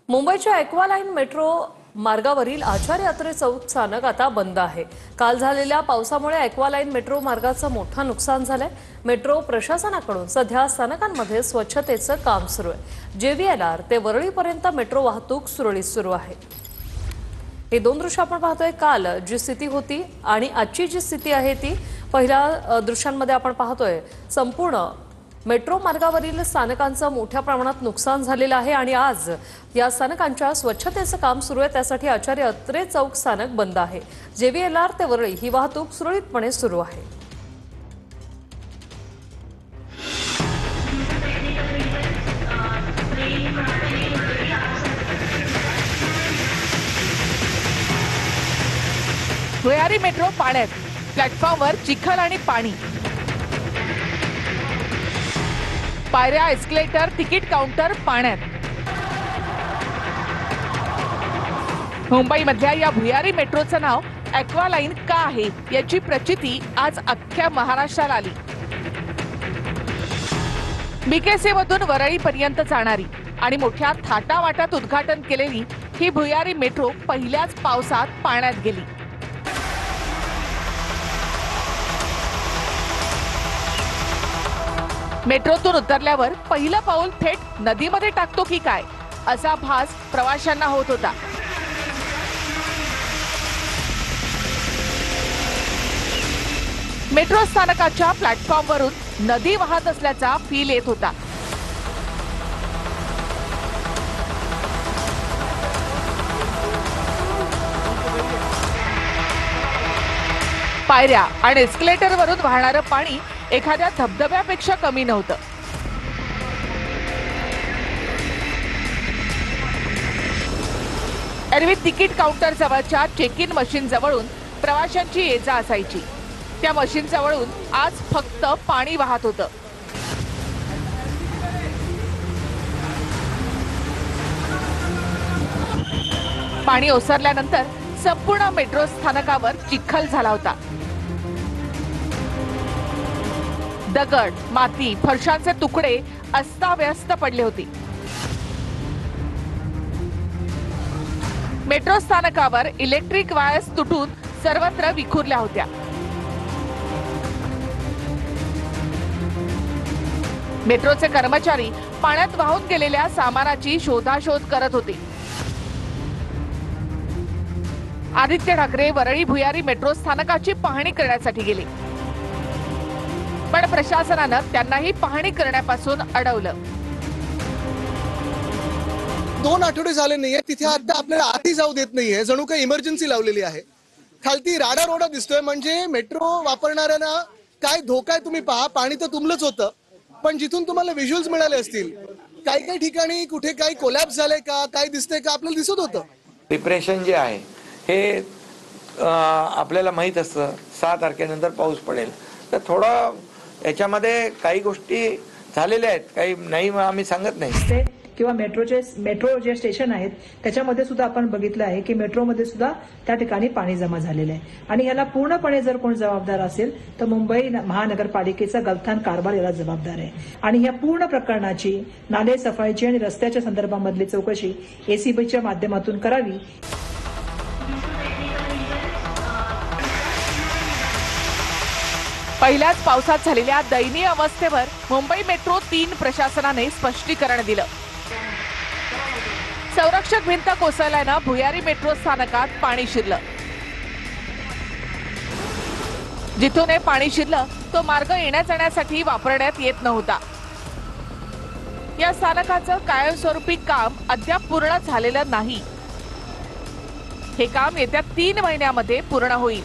मुंबईच्या aqua line metro मार्गावरील आचार्य अत्रे चौक स्थानक आता बंद आहे। काल झालेल्या पावसामुळे ॲक्वालाईन मेट्रो मार्गाचं मोठं नुकसान झालंय। मेट्रो प्रशासनाकडून सध्या स्थानकांमध्ये स्वच्छतेचं काम सुरू आहे। JVLR ते वरळीपर्यंत मेट्रो वाहतूक सुरळीत सुरू आहे। हे दोन दृश्य आपण पाहतोय। काल जी स्थिती होती आणि आजची जी स्थिती आहे ती पहिल्या दृश्यांमध्ये आपण पाहतोय संपूर्ण मेट्रो मार्गावरील स्थानकांचं मोठ्या प्रमाणात नुकसान झालेलं आहे आणि आज या स्थानकांच्या स्वच्छतेचं काम सुरू आहे। त्यासाठी आचार्य अत्रे चौक स्थानक बंद आहे। JVLR ते वरळी ही वाहतूक सुरळीतपणे सुरू आहे। भुयारी मेट्रो पाण्यात, प्लॅटफॉर्मवर चिखल आणि पाणी, पायऱ्या, एस्केलेटर, तिकीट काउंटर पाण्यात। मुंबईमधल्या या भुयारी मेट्रोचं नाव ॲक्वालाईन का आहे याची प्रचिती आज अख्ख्या महाराष्ट्राला आली। BKC मधून वरळीपर्यंत जाणारी आणि मोठ्या थाटावाटात उद्घाटन केलेली ही भुयारी मेट्रो पहिल्याच पावसात पाण्यात गेली। मेट्रोतून उतरल्यावर पहिलं पाऊल थेट नदीमध्ये टाकतो की काय असा भास प्रवाशांना होत होता। मेट्रो स्थानकाच्या प्लॅटफॉर्मवरून नदी वाहत असल्याचा फील येत होता। पायऱ्या आणि एस्केलेटरवरून वाहणारं पाणी एखाद्या धबधब्यापेक्षा कमी नव्हतं। एरवी तिकीट काउंटर जवळच्या चेक इन मशीन जवळून प्रवाशांची ये-जा असायची। त्या मशीन जवळून आज फक्त पाणी वाहत होतं। पाणी ओसरल्यानंतर संपूर्ण मेट्रो स्थानकावर चिखल झाला होता। दगड, माती, फरशांचे तुकडे अस्ताव्यस्त पडले होते। मेट्रो स्थानकावर इलेक्ट्रिक वायर्स तुटून सर्वत्र विखुरल्या होत्या। मेट्रोचे कर्मचारी पाण्यात वाहून गेलेल्या सामानाची शोधाशोध करत होते। आदित्य ठाकरे वरळी भुयारी मेट्रो स्थानकाची पाहणी करण्यासाठी गेले, पण प्रशासनानं त्यांनाही पाहणी करण्यापासून अडवलं। 2 आठवडे झाले नाहीये, तिथे आता आपल्याला आधी जाऊ देत नाहीये, जणू काही इमर्जन्सी लावलेली आहे। खालती राडा रोडा दिसतोय, म्हणजे मेट्रो वापरणाऱ्यांना काय धोका आहे तुम्ही पहा। पाणी तर तुंबलंच होतं, पण जिथून तुम्हाला व्हिज्युअल्स मिळाले असतील काही ठिकाणी कुठे काही कोलॅप्स झालंय का, काय दिसतंय का आपल्याला दिसत होतं। डिप्रेशन जे आहे हे आपल्याला माहित असतं 6 तारखेनंतर पाऊस पडेल, तर थोडं याच्यामध्ये काही गोष्टी झालेल्या आहेत, काही नाही आम्ही सांगत नाही। किंवा मेट्रो जे स्टेशन आहेत त्याच्यामध्ये सुद्धा आपण बघितलं आहे की मेट्रोमध्ये सुद्धा त्या ठिकाणी पाणी जमा झालेलं आहे आणि याला पूर्णपणे जर कोण जबाबदार असेल तर मुंबई महानगरपालिकेचा गलथान कारभार याला जबाबदार आहे आणि या पूर्ण प्रकरणाची नाले सफाईची आणि रस्त्याच्या संदर्भामधली चौकशी ACBच्या माध्यमातून करावी। पहिल्याच पावसात झालेल्या दयनीय अवस्थेवर मुंबई मेट्रो 3 प्रशासनाने स्पष्टीकरण दिलं। संरक्षक भिंत कोसळल्यानं भुयारी मेट्रो स्थानकात पाणी शिरलं। जिथून हे पाणी शिरलं तो मार्ग येण्या जाण्यासाठी वापरण्यात येत नव्हता। या स्थानकाचं कायमस्वरूपी काम अद्याप पूर्ण झालेलं नाही। हे काम येत्या 3 महिन्यामध्ये पूर्ण होईल।